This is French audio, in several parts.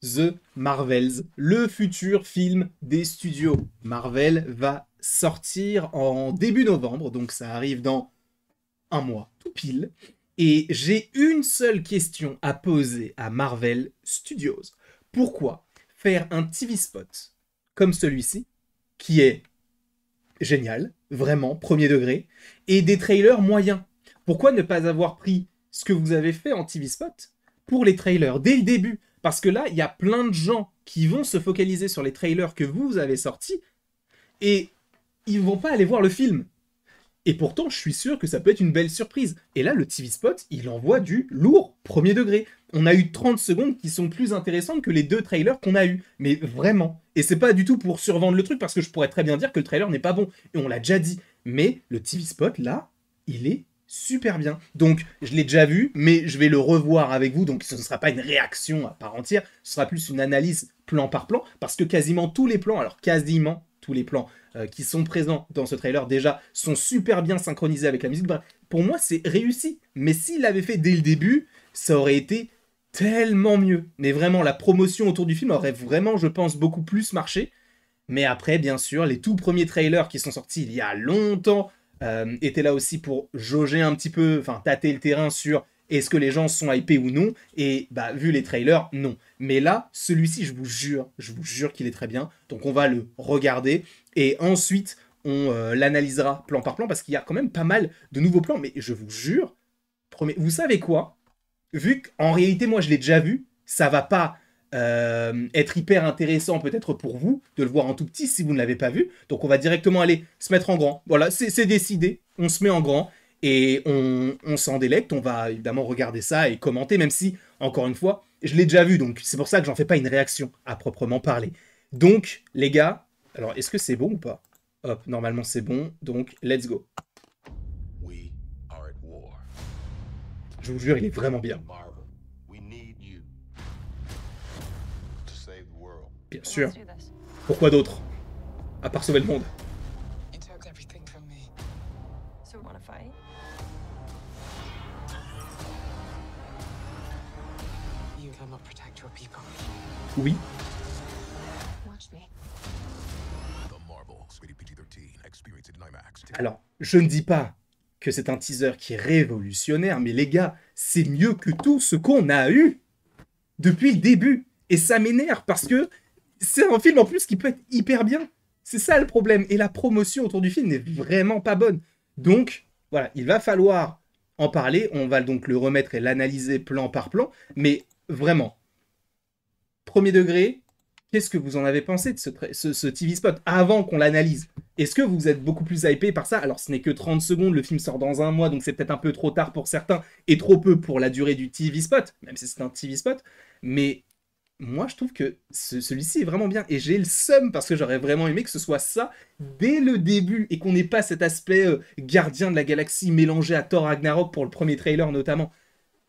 The Marvels, le futur film des studios Marvel, va sortir en début novembre, donc ça arrive dans un mois, tout pile. Et j'ai une seule question à poser à Marvel Studios. Pourquoi faire un TV spot comme celui-ci, qui est génial, vraiment, premier degré, et des trailers moyens? Pourquoi ne pas avoir pris ce que vous avez fait en TV spot pour les trailers dès le début? Parce que là, il y a plein de gens qui vont se focaliser sur les trailers que vous avez sortis et ils vont pas aller voir le film. Et pourtant, je suis sûr que ça peut être une belle surprise. Et là, le TV spot, il envoie du lourd, premier degré. On a eu 30 secondes qui sont plus intéressantes que les deux trailers qu'on a eu. Mais vraiment. Et c'est pas du tout pour survendre le truc, parce que je pourrais très bien dire que le trailer n'est pas bon. Et on l'a déjà dit. Mais le TV spot, là, il est super bien. Donc, je l'ai déjà vu, mais je vais le revoir avec vous. Donc, ce ne sera pas une réaction à part entière. Ce sera plus une analyse plan par plan. Parce que quasiment tous les plans, alors quasiment tous les plans qui sont présents dans ce trailer déjà sont super bien synchronisés avec la musique. Bref, pour moi, c'est réussi. Mais s'il l'avait fait dès le début, ça aurait été tellement mieux. Mais vraiment, la promotion autour du film aurait vraiment, je pense, beaucoup plus marché. Mais après, bien sûr, les tout premiers trailers qui sont sortis il y a longtemps étaient là aussi pour jauger un petit peu, enfin, tâter le terrain sur est-ce que les gens sont hypés ou non. Et bah, vu les trailers, non. Mais là, celui-ci, je vous jure qu'il est très bien. Donc on va le regarder. Et ensuite, on l'analysera plan par plan, parce qu'il y a quand même pas mal de nouveaux plans. Mais je vous jure, vous savez quoi? Vu qu'en réalité, moi, je l'ai déjà vu, ça va pas être hyper intéressant peut-être pour vous de le voir en tout petit si vous ne l'avez pas vu. Donc on va directement aller se mettre en grand. Voilà, c'est décidé. On se met en grand et on s'en délecte. On va évidemment regarder ça et commenter, même si, encore une fois, je l'ai déjà vu. Donc c'est pour ça que j'en fais pas une réaction à proprement parler. Donc, les gars, alors est-ce que c'est bon ou pas? Hop, normalement c'est bon. Donc, let's go. Je vous jure, il est vraiment bien. Bien sûr. Pourquoi d'autre? À part sauver le monde. Oui. Alors, je ne dis pas que c'est un teaser qui est révolutionnaire, mais les gars, c'est mieux que tout ce qu'on a eu depuis le début. Et ça m'énerve parce que c'est un film en plus qui peut être hyper bien. C'est ça le problème. Et la promotion autour du film n'est vraiment pas bonne. Donc, voilà, il va falloir en parler. On va donc le remettre et l'analyser plan par plan. Mais vraiment, premier degré, qu'est-ce que vous en avez pensé de ce TV spot avant qu'on l'analyse? Est-ce que vous êtes beaucoup plus hypé par ça? Alors, ce n'est que 30 secondes, le film sort dans un mois, donc c'est peut-être un peu trop tard pour certains et trop peu pour la durée du TV spot, même si c'est un TV spot. Mais moi, je trouve que celui-ci est vraiment bien. Et j'ai le seum parce que j'aurais vraiment aimé que ce soit ça dès le début et qu'on n'ait pas cet aspect gardien de la galaxie mélangé à Thor Ragnarok pour le premier trailer notamment.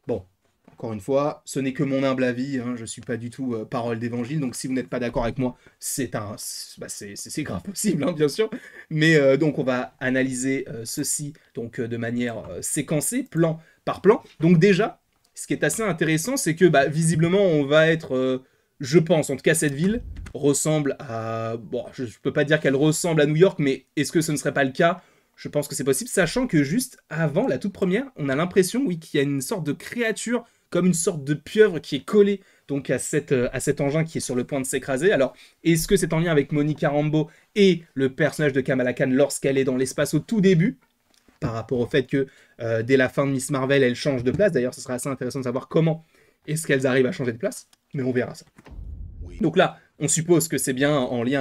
Bon, encore une fois, ce n'est que mon humble avis, hein, je ne suis pas du tout parole d'évangile, donc si vous n'êtes pas d'accord avec moi, c'est grave possible, hein, bien sûr. Mais donc on va analyser ceci donc, de manière séquencée, plan par plan. Donc déjà, ce qui est assez intéressant, c'est que bah, visiblement on va être, je pense, en tout cas cette ville ressemble à... Bon, je ne peux pas dire qu'elle ressemble à New York, mais est-ce que ce ne serait pas le cas? Je pense que c'est possible, sachant que juste avant, la toute première, on a l'impression, oui, qu'il y a une sorte de créature comme une sorte de pieuvre qui est collée donc à cet engin qui est sur le point de s'écraser. Alors, est-ce que c'est en lien avec Monica Rambeau et le personnage de Kamala Khan lorsqu'elle est dans l'espace au tout début, par rapport au fait que dès la fin de Miss Marvel, elle change de place. D'ailleurs, ce sera assez intéressant de savoir comment est-ce qu'elles arrivent à changer de place, mais on verra ça. Donc là, on suppose que c'est bien en lien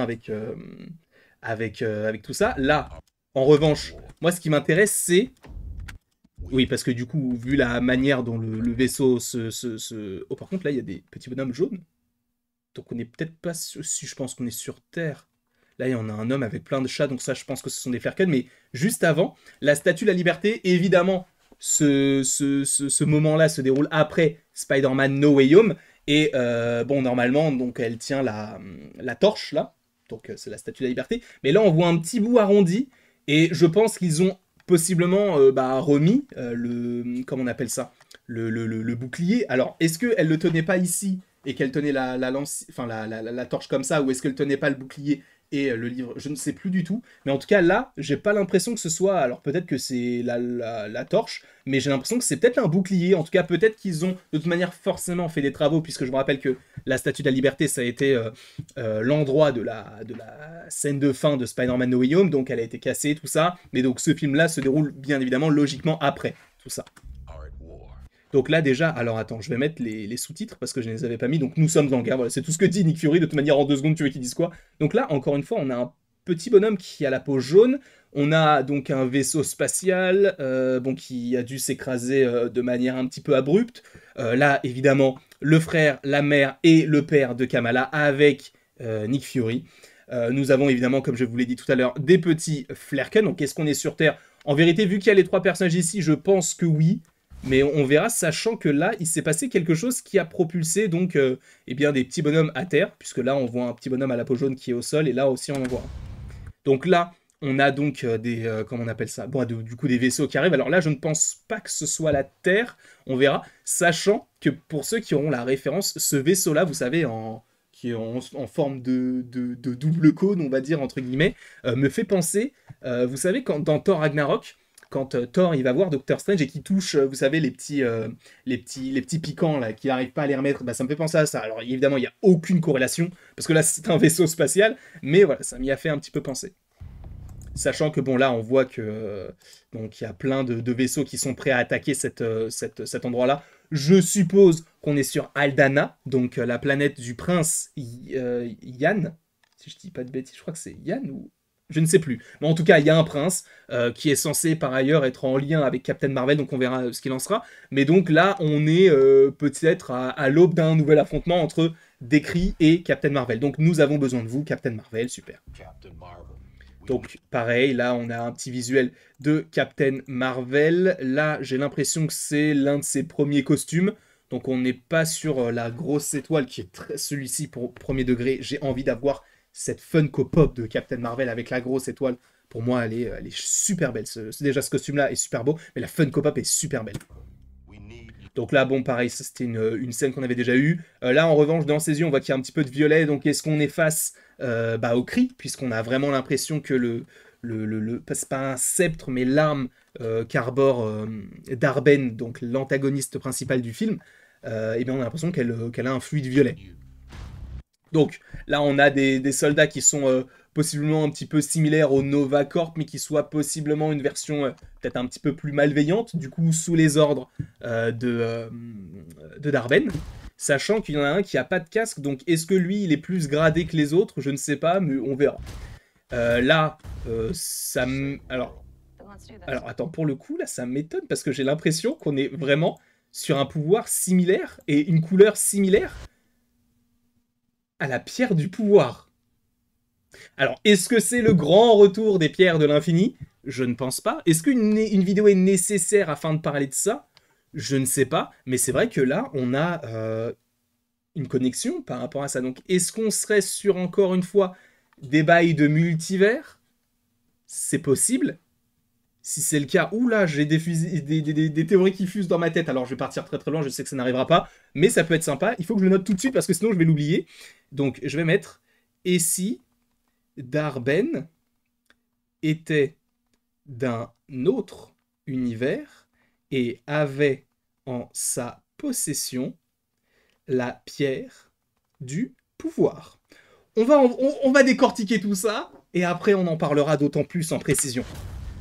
avec tout ça. Là, en revanche, moi, ce qui m'intéresse, c'est... Oui, parce que du coup, vu la manière dont le vaisseau se... Oh, par contre, là, il y a des petits bonhommes jaunes. Donc on n'est peut-être pas... Si je pense qu'on est sur Terre. Là, il y en a un homme avec plein de chats, donc ça, je pense que ce sont des Flerken. Mais juste avant, la Statue de la Liberté, évidemment, ce moment-là se déroule après Spider-Man No Way Home. Et bon, normalement, donc elle tient la torche, là. Donc c'est la Statue de la Liberté. Mais là, on voit un petit bout arrondi. Et je pense qu'ils ont possiblement remis comment on appelle ça, le bouclier. Alors, est-ce qu'elle le tenait pas ici et qu'elle tenait la lance, enfin la torche comme ça, ou est-ce qu'elle tenait pas le bouclier et le livre, je ne sais plus du tout. Mais en tout cas, là, j'ai pas l'impression que ce soit. Alors peut-être que c'est la torche, mais j'ai l'impression que c'est peut-être un bouclier. En tout cas, peut-être qu'ils ont de toute manière forcément fait des travaux, puisque je me rappelle que la Statue de la Liberté, ça a été l'endroit de la scène de fin de Spider-Man No Way Home, donc elle a été cassée, tout ça. Mais donc ce film-là se déroule bien évidemment logiquement après tout ça. Donc là déjà, alors attends, je vais mettre les sous-titres parce que je ne les avais pas mis. Donc nous sommes en guerre, voilà, c'est tout ce que dit Nick Fury. De toute manière, en 2 secondes, tu veux qu'ils disent quoi? Donc là, encore une fois, on a un petit bonhomme qui a la peau jaune. On a donc un vaisseau spatial bon, qui a dû s'écraser de manière un petit peu abrupte. Là, évidemment, le frère, la mère et le père de Kamala avec Nick Fury. Nous avons évidemment, comme je vous l'ai dit tout à l'heure, des petits Flerken. Donc est-ce qu'on est sur Terre? En vérité, vu qu'il y a les 3 personnages ici, je pense que oui. Mais on verra, sachant que là, il s'est passé quelque chose qui a propulsé donc eh bien, des petits bonhommes à terre, puisque là, on voit un petit bonhomme à la peau jaune qui est au sol, et là aussi, on en voit un. Donc là, on a donc des, comment on appelle ça? Bon, du coup, des vaisseaux qui arrivent. Alors là, je ne pense pas que ce soit la Terre, on verra, sachant que pour ceux qui auront la référence, ce vaisseau-là, vous savez, qui est en forme de double cône, on va dire, entre guillemets, me fait penser, vous savez, dans Thor Ragnarok, quand Thor il va voir Doctor Strange et qu'il touche, vous savez, les petits piquants là, qu'il n'arrive pas à les remettre, bah, ça me fait penser à ça. Alors évidemment, il n'y a aucune corrélation, parce que là c'est un vaisseau spatial, mais voilà, ça m'y a fait un petit peu penser. Sachant que bon là on voit que donc il y a plein de vaisseaux qui sont prêts à attaquer cet endroit-là. Je suppose qu'on est sur Aldana, donc la planète du prince Yann. Si je dis pas de bêtises, je crois que c'est Yann ou je ne sais plus. Mais en tout cas, il y a un prince qui est censé par ailleurs être en lien avec Captain Marvel, donc on verra ce qu'il en sera. Mais donc là, on est peut-être à l'aube d'un nouvel affrontement entre Decree et Captain Marvel. Donc nous avons besoin de vous, Captain Marvel, super. Donc pareil, là on a un petit visuel de Captain Marvel. Là j'ai l'impression que c'est l'un de ses premiers costumes. Donc on n'est pas sur la grosse étoile qui est celui-ci pour premier degré. J'ai envie d'avoir cette Funko Pop de Captain Marvel avec la grosse étoile. Pour moi elle est super belle. Déjà ce costume-là est super beau, mais la Funko Pop est super belle. Donc là, bon, pareil, ça c'était une scène qu'on avait déjà eue. Là, en revanche, dans ses yeux, on voit qu'il y a un petit peu de violet. Donc, est-ce qu'on est face au cri, puisqu'on a vraiment l'impression que c'est pas un sceptre, mais l'arme qu'arbore Darben, donc l'antagoniste principal du film, et bien on a l'impression qu'elle a un fluide violet. Donc là, on a des soldats qui sont possiblement un petit peu similaires au Nova Corps, mais qui soient possiblement une version peut-être un petit peu plus malveillante, du coup sous les ordres de Darben. Sachant qu'il y en a un qui a pas de casque, donc est-ce que lui, il est plus gradé que les autres? Je ne sais pas, mais on verra. Là, ça alors, attends, pour le coup, là, ça m'étonne, parce que j'ai l'impression qu'on est vraiment sur un pouvoir similaire, et une couleur similaire à la pierre du pouvoir. Alors, est-ce que c'est le grand retour des pierres de l'infini? Je ne pense pas. Est-ce qu'une vidéo est nécessaire afin de parler de ça? Je ne sais pas. Mais c'est vrai que là, on a une connexion par rapport à ça. Donc, est-ce qu'on serait sur, encore une fois, des bails de multivers? C'est possible. Si c'est le cas, oula, j'ai des théories qui fusent dans ma tête. Alors, je vais partir très très loin, je sais que ça n'arrivera pas. Mais ça peut être sympa. Il faut que je le note tout de suite parce que sinon, je vais l'oublier. Donc, je vais mettre... Et si Darben était d'un autre univers et avait en sa possession la pierre du pouvoir. On va décortiquer tout ça et après on en parlera d'autant plus en précision.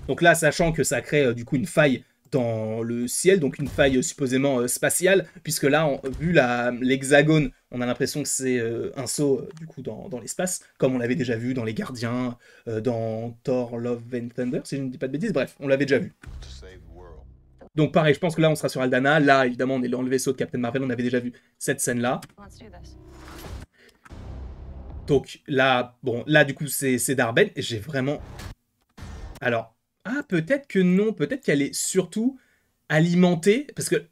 Donc là, sachant que ça crée du coup une faille dans le ciel, donc une faille supposément spatiale, puisque là, vu l'hexagone, on a l'impression que c'est un saut du coup dans l'espace, comme on l'avait déjà vu dans Les Gardiens, dans Thor, Love and Thunder, si je ne dis pas de bêtises, bref, on l'avait déjà vu. Donc pareil, je pense que là on sera sur Aldana, là évidemment on est dans le vaisseau de Captain Marvel, on avait déjà vu cette scène-là. Donc là, bon, là du coup c'est Darben, et j'ai vraiment... Alors... Ah, peut-être que non, peut-être qu'elle est surtout alimentée, parce que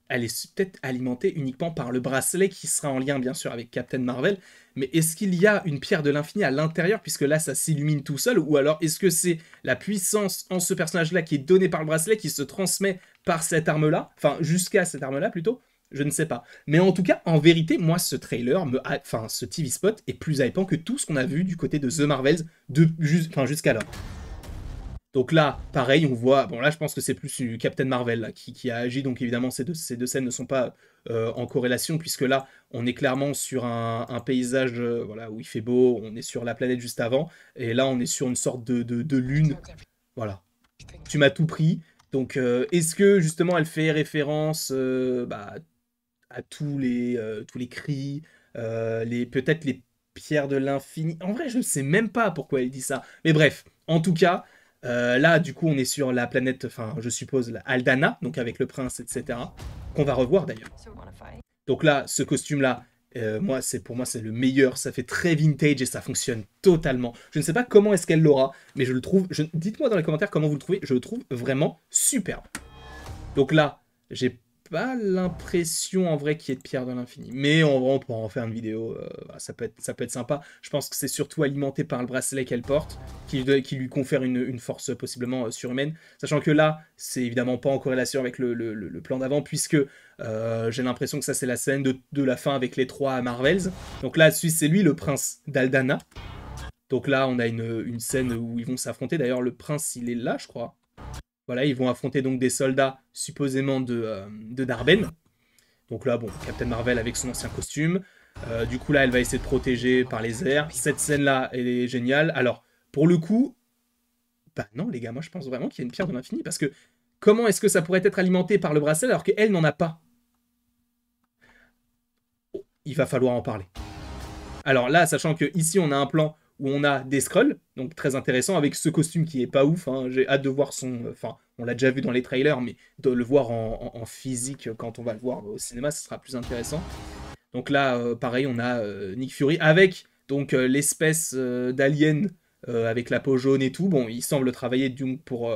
elle est peut-être alimentée uniquement par le bracelet qui sera en lien bien sûr avec Captain Marvel, mais est-ce qu'il y a une pierre de l'infini à l'intérieur, puisque là ça s'illumine tout seul, ou alors est-ce que c'est la puissance en ce personnage-là qui est donnée par le bracelet qui se transmet par cette arme-là, enfin jusqu'à cette arme-là plutôt, Je ne sais pas. Mais en tout cas, en vérité, moi, ce trailer, enfin, ce TV spot est plus hypant que tout ce qu'on a vu du côté de The Marvels jusqu'à là. Donc là, pareil, on voit... Bon, là, je pense que c'est plus Captain Marvel là, qui a agi. Donc évidemment, ces deux scènes ne sont pas en corrélation, puisque là, on est clairement sur un paysage voilà, où il fait beau, on est sur la planète juste avant, et là, on est sur une sorte de lune. Voilà. Tu m'as tout pris. Donc, est-ce que, justement, elle fait référence à tous les cris, peut-être les pierres de l'infini. En vrai, je ne sais même pas pourquoi elle dit ça. Mais bref, en tout cas, là, du coup, on est sur la planète, enfin, je suppose, la Aldana, donc avec le prince, etc., qu'on va revoir d'ailleurs. Donc là, ce costume-là, pour moi, c'est le meilleur. Ça fait très vintage et ça fonctionne totalement. Je ne sais pas comment est-ce qu'elle l'aura, mais je le trouve... Dites-moi dans les commentaires comment vous le trouvez. Je le trouve vraiment superbe. Donc là, j'ai pas l'impression en vrai qu'il y ait de pierre de l'infini. Mais en vrai, on pourra en faire une vidéo. Ça peut être sympa. Je pense que c'est surtout alimenté par le bracelet qu'elle porte, qui lui confère une force possiblement surhumaine. Sachant que là, c'est évidemment pas en corrélation avec le plan d'avant, puisque j'ai l'impression que ça, c'est la scène de la fin avec les trois Marvels. Donc là, c'est lui le prince d'Aldana. Donc là, on a une scène où ils vont s'affronter. D'ailleurs, le prince, il est là, je crois. Voilà, ils vont affronter donc des soldats supposément de Darben. Donc là, bon, Captain Marvel avec son ancien costume. Du coup, là, elle va essayer de protéger par les airs. Cette scène-là, elle est géniale. Alors, pour le coup, bah non, les gars, moi, je pense vraiment qu'il y a une pierre de l'infini. Parce que comment est-ce que ça pourrait être alimenté par le bracelet alors qu'elle n'en a pas? Oh, il va falloir en parler. Alors là, sachant que ici on a un plan où on a des Skrulls, donc très intéressant, avec ce costume qui est pas ouf, hein. J'ai hâte de voir son... Enfin, on l'a déjà vu dans les trailers, mais de le voir en physique quand on va le voir au cinéma, ce sera plus intéressant. Donc là, pareil, on a Nick Fury avec donc l'espèce d'alien avec la peau jaune et tout. Bon, il semble travailler donc pour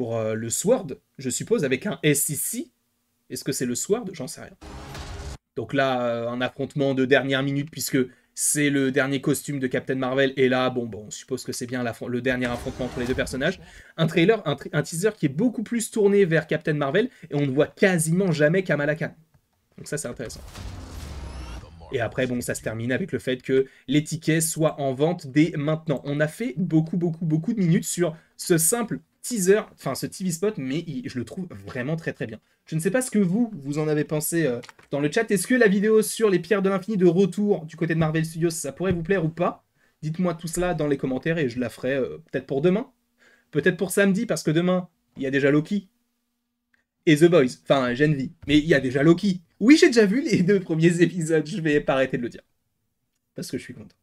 le Sword, je suppose, avec un S ici. Est-ce que c'est le Sword? J'en sais rien. Donc là, un affrontement de dernière minute, puisque c'est le dernier costume de Captain Marvel. Et là, bon, on suppose que c'est bien le dernier affrontement entre les deux personnages. Un trailer, un teaser qui est beaucoup plus tourné vers Captain Marvel, et on ne voit quasiment jamais Kamala Khan. Donc ça, c'est intéressant. Et après, bon, ça se termine avec le fait que les tickets soient en vente dès maintenant. On a fait beaucoup de minutes sur ce simple teaser, enfin ce TV spot, mais je le trouve vraiment très bien. Je ne sais pas ce que vous en avez pensé dans le chat. Est-ce que la vidéo sur les pierres de l'infini de retour du côté de Marvel Studios, ça pourrait vous plaire ou pas? Dites-moi tout cela dans les commentaires et je la ferai peut-être pour demain, peut-être pour samedi, parce que demain, il y a déjà Loki et The Boys, enfin Gen V, mais il y a déjà Loki. Oui, j'ai déjà vu les 2 premiers épisodes, je vais pas arrêter de le dire, parce que je suis content.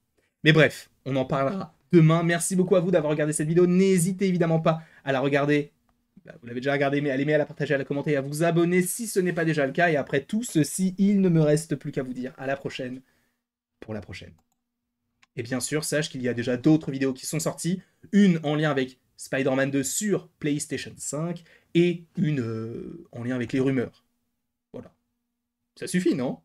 Mais bref, on en parlera demain. Merci beaucoup à vous d'avoir regardé cette vidéo. N'hésitez évidemment pas à la regarder. Vous l'avez déjà regardé, mais à l'aimer, à la partager, à la commenter et à vous abonner si ce n'est pas déjà le cas. Et après tout ceci, il ne me reste plus qu'à vous dire à la prochaine pour la prochaine. Et bien sûr, sache qu'il y a déjà d'autres vidéos qui sont sorties. Une en lien avec Spider-Man 2 sur PlayStation 5 et une en lien avec les rumeurs. Voilà. Ça suffit, non?